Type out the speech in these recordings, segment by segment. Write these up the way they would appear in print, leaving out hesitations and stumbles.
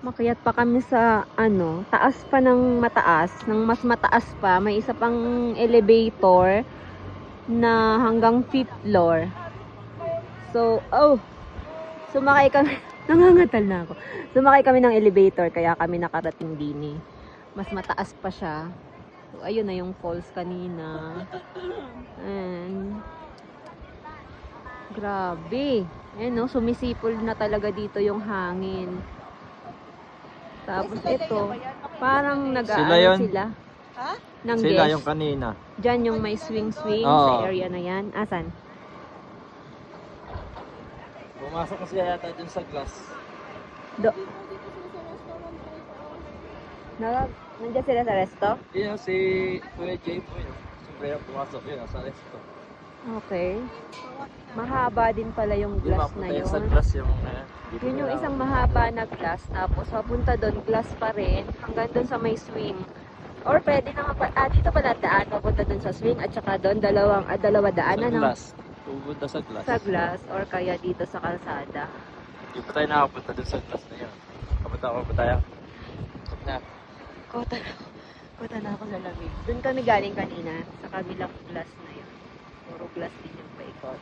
Makyat pa kami sa ano, taas pa ng mataas, ng mas mataas pa. May isa pang elevator na hanggang 5th floor. So, sumakay kami. Nangangatal na ako. Sumakay kami ng elevator kaya kami nakarating din eh. Mas mataas pa siya. So, ayun na yung falls kanina. And, grabe. Ayan no, sumisipol na talaga dito yung hangin. Tapos ito, parang nag-aano sila. Ha? Ng Sila guest. yung kanina. Diyan yung may swing-swing Oo. sa area na yan. Asan? Pumasok kasi yata dun sa glass. Nandiyan sila sa resto? Yun si Kuya Jay po yun. Siyempre yung pumasok yun sa resto. Okay. Mahaba din pala yung Yung glass na mapunta yun. yun sa glass yung... Yun yung isang mahaba na glass. Tapos papunta doon, glass pa rin. Hanggang doon sa may swing. Or pwede naman pa, dito pala daan. Papunta doon sa swing. At saka doon, dalawa daan. Sa Ano? glass. Pupunta sa glass. Sa glass. Or kaya dito sa kalsada. Hindi pa tayo nakapunta dun sa glass na yun. Kapunta pa tayo. Na. Kota na ako sa lamig. Doon kami galing kanina. Sa kabilang glass na yun. Puro glass din yung paikot.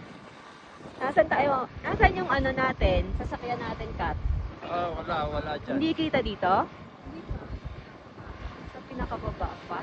Nasaan tayo? Nasaan yung ano natin? Sasakyan natin, Kat? Wala dyan. Hindi kita dito? Sa pinakababa pa?